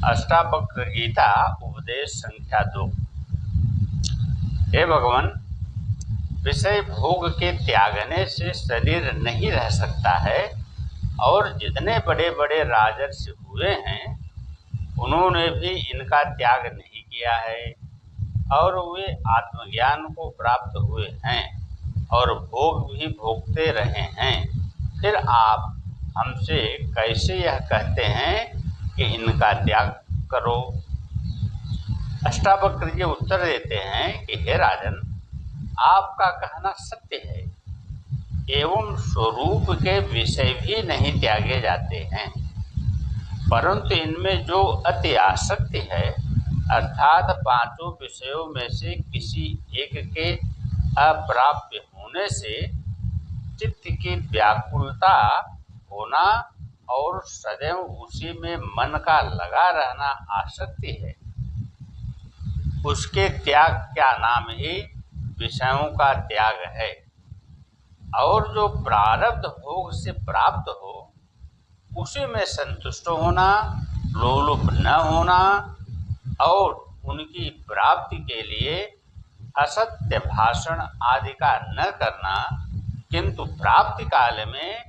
अष्टावक्र गीता उपदेश संख्या 2। हे भगवान, विषय भोग के त्यागने से शरीर नहीं रह सकता है और जितने बड़े बड़े राजर्षि हुए हैं उन्होंने भी इनका त्याग नहीं किया है और वे आत्मज्ञान को प्राप्त हुए हैं और भोग भी भोगते रहे हैं। फिर आप हमसे कैसे यह कहते हैं कि इनका त्याग करो? अष्टावक्र जी उत्तर देते हैं कि हे राजन, आपका कहना सत्य है एवं स्वरूप के विषय भी नहीं त्यागे जाते हैं, परंतु इनमें जो अति आसक्ति है अर्थात पांचों विषयों में से किसी एक के अप्राप्य होने से चित्त की व्याकुलता होना और सदैव उसी में मन का लगा रहना आसक्ति है, उसके त्याग का नाम ही विषयों का त्याग है। और जो प्रारब्ध भोग से प्राप्त हो उसी में संतुष्ट होना, लोलुप न होना और उनकी प्राप्ति के लिए असत्य भाषण आदि का न करना, किंतु प्राप्ति काल में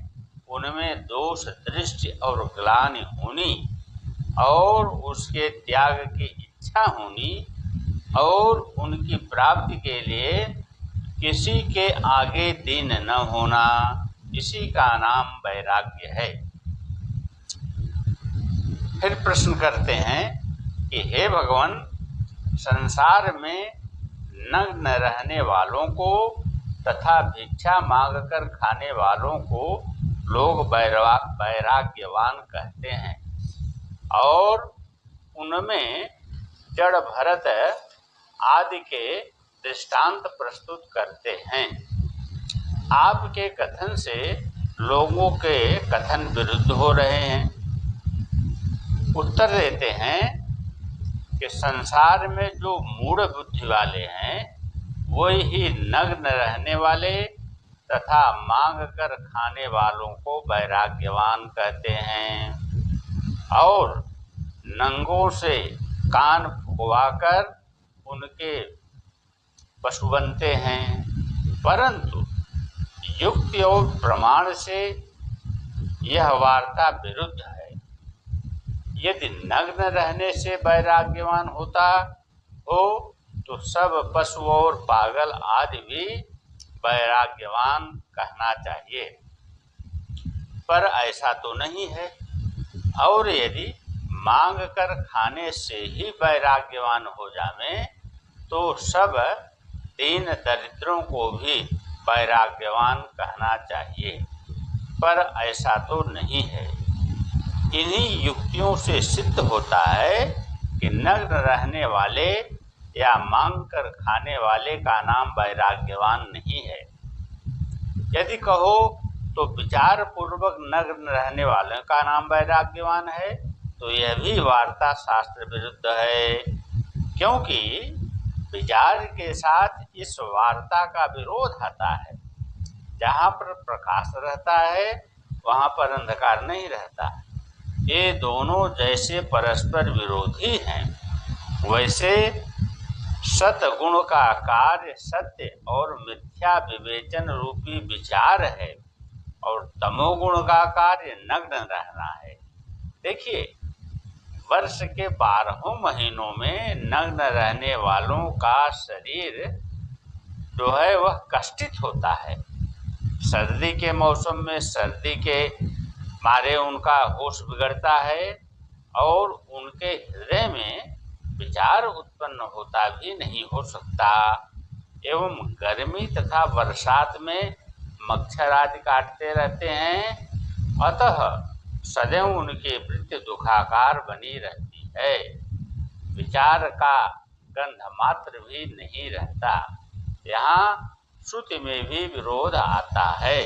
उनमें दोष दृष्टि और ग्लानि होनी और उसके त्याग की इच्छा होनी और उनकी प्राप्ति के लिए किसी के आगे दीन न होना, इसी का नाम वैराग्य है। फिर प्रश्न करते हैं कि हे भगवान, संसार में नग्न रहने वालों को तथा भिक्षा मांगकर खाने वालों को लोग वैराग्यवान कहते हैं और उनमें जड़ भरत आदि के दृष्टांत प्रस्तुत करते हैं। आपके कथन से लोगों के कथन विरुद्ध हो रहे हैं। उत्तर देते हैं कि संसार में जो मूढ़ बुद्धि वाले हैं वही नग्न रहने वाले तथा मांग कर खाने वालों को वैराग्यवान कहते हैं और नंगों से कान फुकवाकर उनके पशु बनते हैं, परंतु युक्ति और प्रमाण से यह वार्ता विरुद्ध है। यदि नग्न रहने से वैराग्यवान होता हो तो सब पशु और पागल आदि भी वैराग्यवान कहना चाहिए, पर ऐसा तो नहीं है। और यदि मांग कर खाने से ही वैराग्यवान हो जावे तो सब दीन दरिद्रों को भी वैराग्यवान कहना चाहिए, पर ऐसा तो नहीं है। इन्हीं युक्तियों से सिद्ध होता है कि नग्न रहने वाले या मांग कर खाने वाले का नाम वैराग्यवान नहीं है। यदि कहो तो विचार पूर्वक नग्न रहने वाले का नाम वैराग्यवान है, तो यह भी वार्ता शास्त्र विरुद्ध है, क्योंकि विचार के साथ इस वार्ता का विरोध आता है। जहाँ पर प्रकाश रहता है वहाँ पर अंधकार नहीं रहता। ये दोनों जैसे परस्पर विरोधी हैं, वैसे सतगुण का कार्य सत्य और मिथ्या विवेचन रूपी विचार है और तमोगुण का कार्य नग्न रहना है। देखिए, वर्ष के 12 महीनों में नग्न रहने वालों का शरीर जो है वह कष्टित होता है। सर्दी के मौसम में सर्दी के मारे उनका होश बिगड़ता है और उनके हृदय में विचार उत्पन्न होता भी नहीं हो सकता। एवं गर्मी तथा बरसात में मच्छर आदि काटते रहते हैं, अतः सदैव उनकी वृत्ति दुखाकार बनी रहती है। विचार का गंध मात्र भी नहीं रहता। यहाँ श्रुति में भी विरोध आता है।